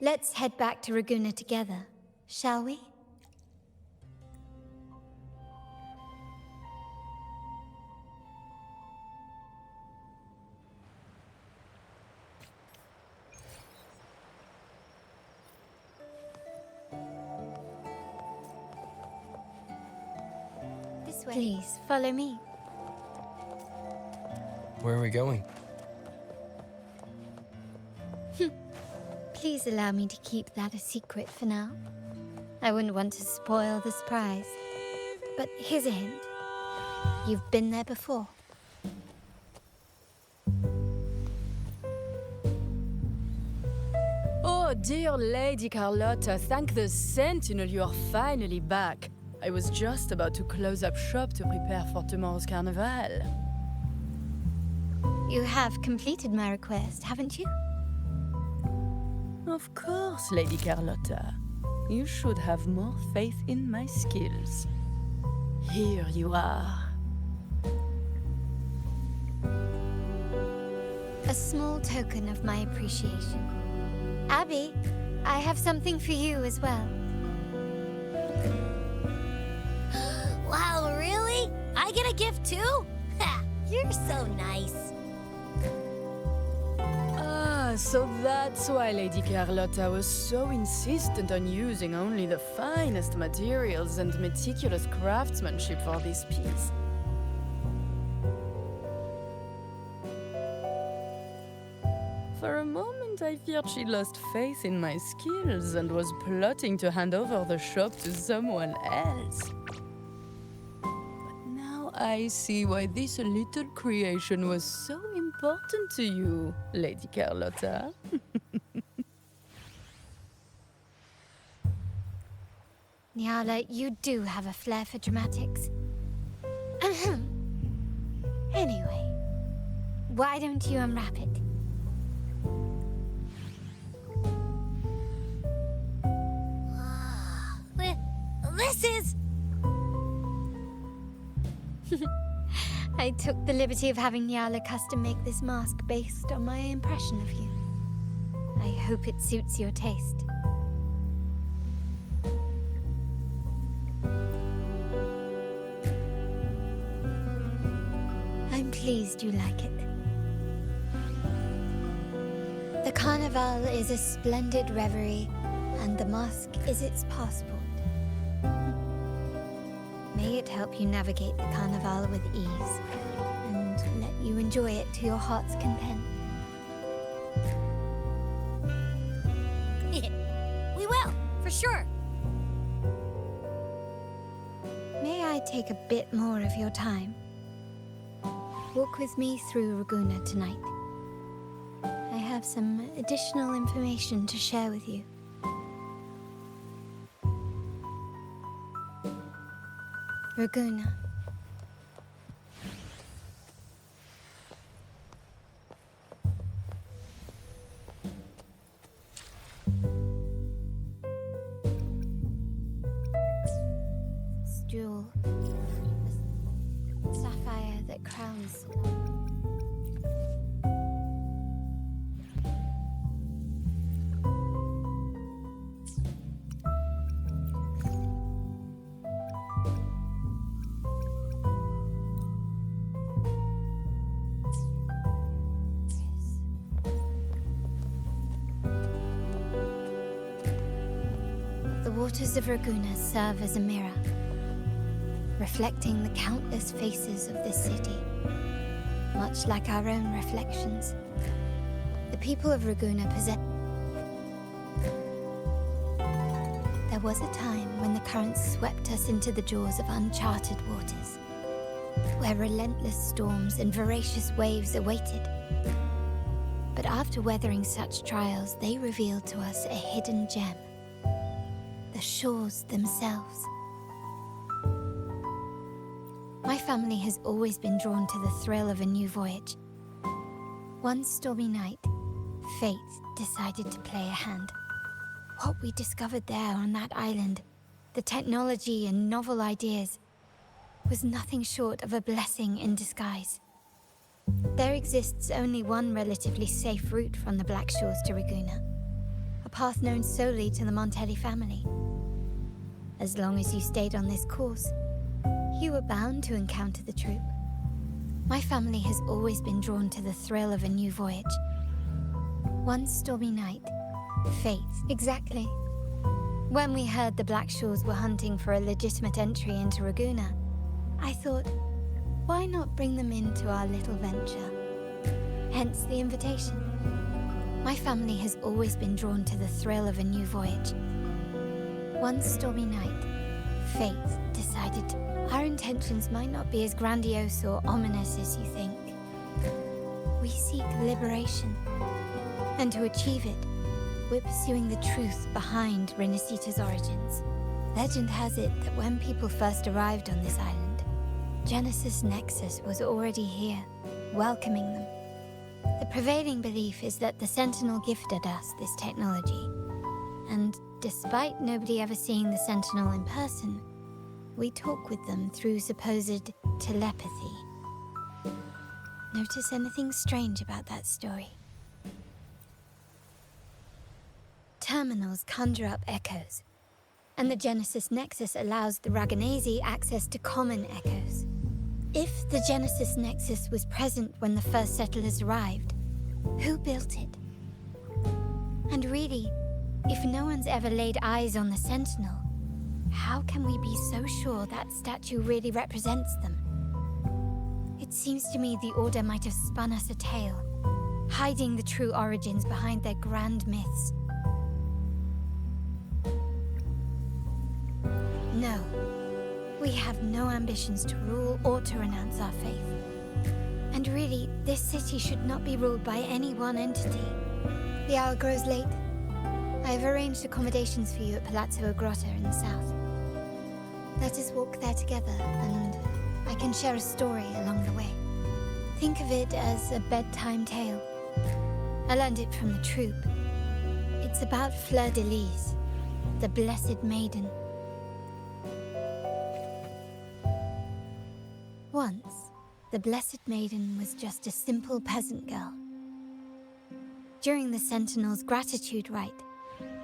Let's head back to Raguna together, shall we?
This way.
Please, follow me.
Where are we going?
Please allow me to keep that a secret for now. I wouldn't want to spoil the surprise. But here's a hint. You've been there before.
Oh, dear Lady Carlotta, thank the Sentinel you are finally back. I was just about to close up shop to prepare for tomorrow's carnival.
You have completed my request, haven't you?
Of course, Lady Carlotta. You should have more faith in my skills. Here you are.
A small token of my appreciation. Abby, I have something for you as well.
Wow, really? I get a gift too? Ha! You're so nice.
So that's why Lady Carlotta was so insistent on using only the finest materials and meticulous craftsmanship for this piece. For a moment, I feared she lost faith in my skills and was plotting to hand over the shop to someone else. But now I see why this little creation was so important to you, Lady Carlotta.
Nyala, you do have a flair for dramatics. Anyway, why don't you unwrap it?
This is...
I took the liberty of having Nyala custom make this mask based on my impression of you. I hope it suits your taste. I'm pleased you like it. The Carnival is a splendid reverie, and the mask is its passport. May it help you navigate the Carnival with ease, and let you enjoy it to your heart's content.
We will, for sure.
May I take a bit more of your time? Walk with me through Raguna tonight. I have some additional information to share with you. Raguna. Jewel. A sapphire that crowns. The waters of Raguna serve as a mirror, reflecting the countless faces of this city, much like our own reflections. The people of Raguna possess... There was a time when the currents swept us into the jaws of uncharted waters, where relentless storms and voracious waves awaited. But
But after weathering such trials, they revealed to us a hidden gem. The shores themselves. My family has always been drawn to the thrill of a new voyage. One stormy night, fate decided to play a hand. What we discovered there on that island, the technology and novel ideas, was nothing short of a blessing in disguise. There exists only one relatively safe route from the Black Shores to Ragusa, a path known solely to the Montelli family. As long as you stayed on this course, you were bound to encounter the troop. My family has always been drawn to the thrill of a new voyage. One stormy night, fate. Exactly. When we heard the Black Shores were hunting for a legitimate entry into Ragusa, I thought, why not bring them into our little venture? Hence the invitation. My family has always been drawn to the thrill of a new voyage. One stormy night, fate decided our intentions might not be as grandiose or ominous as you think. We seek liberation, and to achieve it, we're pursuing the truth behind RINASCITA's origins. Legend has it that when people first arrived on this island, Genesis Nexus was already here, welcoming them. The prevailing belief is that the Sentinel gifted us this technology, and despite nobody ever seeing the Sentinel in person, we talk with them through supposed telepathy. Notice anything strange about that story? Terminals conjure up echoes, and the Genesis Nexus allows the Raganese access to common echoes. If the Genesis Nexus was present when the first settlers arrived, who built it? And really, if no one's ever laid eyes on the Sentinel, how can we be so sure that statue really represents them? It seems to me the Order might have spun us a tale, hiding the true origins behind their grand myths. No, we have no ambitions to rule or to renounce our faith. And really, this city should not be ruled by any one entity. The hour grows late. I have arranged accommodations for you at Palazzo Grotta in the south. Let us walk there together, and I can share a story along the way. Think of it as a bedtime tale. I learned it from the troop. It's about Fleur de Lis, the Blessed Maiden. Once, the Blessed Maiden was just a simple peasant girl. During the Sentinel's gratitude rite,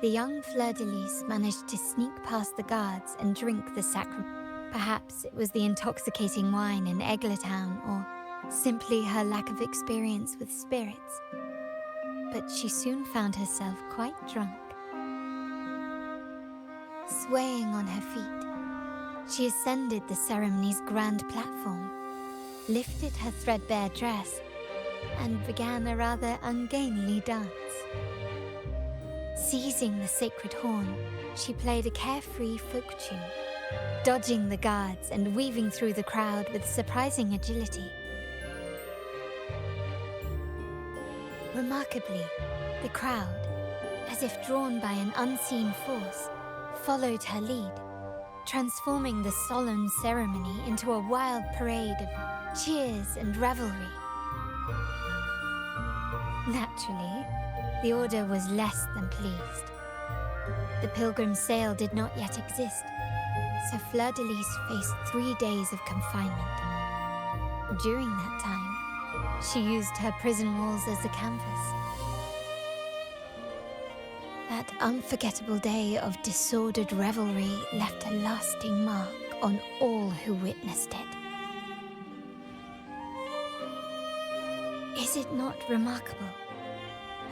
the young Fleur de Lis managed to sneak past the guards and drink the sacrament. Perhaps it was the intoxicating wine in Eglatown, or simply her lack of experience with spirits. But she soon found herself quite drunk. Swaying on her feet, she ascended the ceremony's grand platform, lifted her threadbare dress, and began a rather ungainly dance. Seizing the sacred horn, she played a carefree folk tune, dodging the guards and weaving through the crowd with surprising agility. Remarkably, the crowd, as if drawn by an unseen force, followed her lead, transforming the solemn ceremony into a wild parade of cheers and revelry. Naturally, the Order was less than pleased. The pilgrim sale did not yet exist, so Fleur de Lis faced 3 days of confinement. During that time, she used her prison walls as a canvas. That unforgettable day of disordered revelry left a lasting mark on all who witnessed it. Is it not remarkable?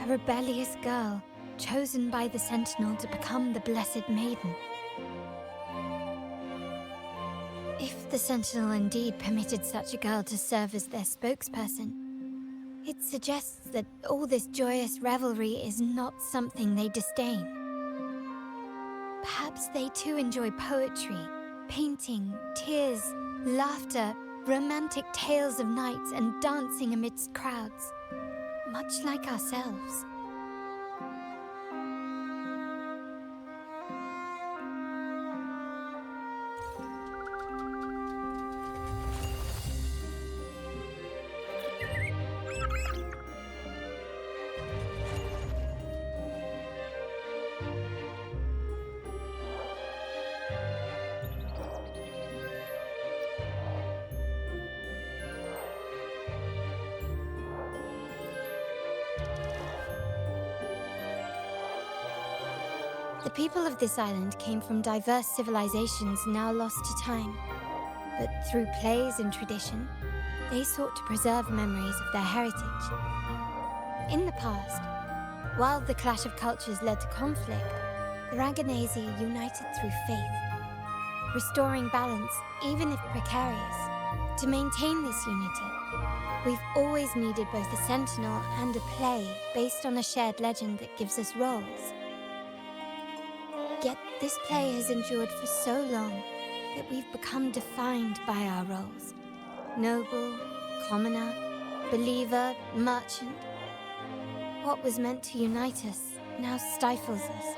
A rebellious girl, chosen by the Sentinel to become the Blessed Maiden. If the Sentinel indeed permitted such a girl to serve as their spokesperson, it suggests that all this joyous revelry is not something they disdain. Perhaps they too enjoy poetry, painting, tears, laughter, romantic tales of nights, and dancing amidst crowds. much like ourselves. The people of this island came from diverse civilizations now lost to time. But through plays and tradition, they sought to preserve memories of their heritage. In the past, while the clash of cultures led to conflict, the Raganazi united through faith, restoring balance, even if precarious. To maintain this unity, we've always needed both a sentinel and a play based on a shared legend that gives us roles. Yet this play has endured for so long that we've become defined by our roles. Noble, commoner, believer, merchant. What was meant to unite us now stifles us.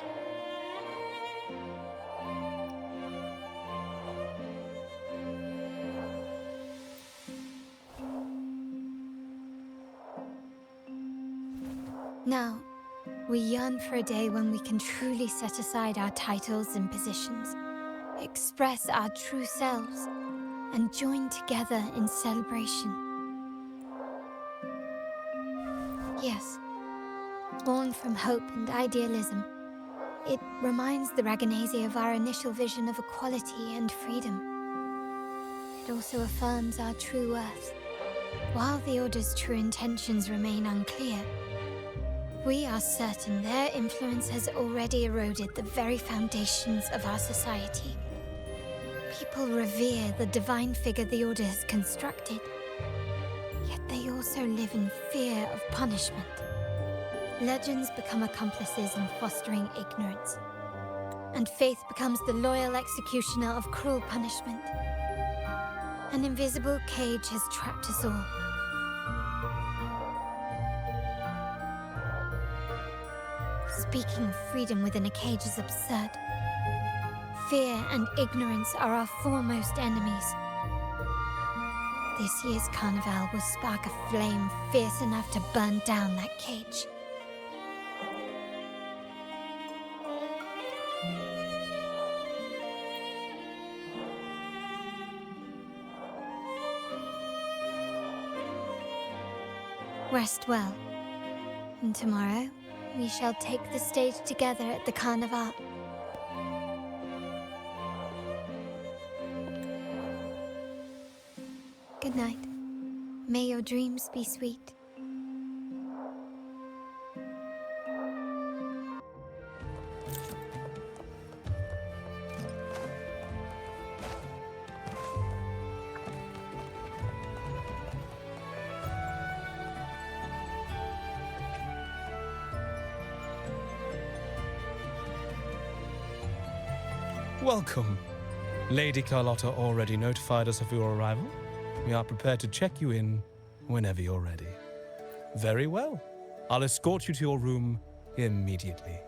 Now, we yearn for a day when we can truly set aside our titles and positions, express our true selves, and join together in celebration. Yes, born from hope and idealism, it reminds the Raganazi of our initial vision of equality and freedom. It also affirms our true worth. While the Order's true intentions remain unclear, we are certain their influence has already eroded the very foundations of our society. People revere the divine figure the Order has constructed, yet they also live in fear of punishment. Legends become accomplices in fostering ignorance, and faith becomes the loyal executioner of cruel punishment. An invisible cage has trapped us all. Speaking of freedom within a cage is absurd. Fear and ignorance are our foremost enemies. This year's carnival will spark a flame fierce enough to burn down that cage. Rest well, and tomorrow we shall take the stage together at the carnival. Good night. May your dreams be sweet.
Welcome. Lady Carlotta already notified us of your arrival. We are prepared to check you in whenever you're ready. Very well. I'll escort you to your room immediately.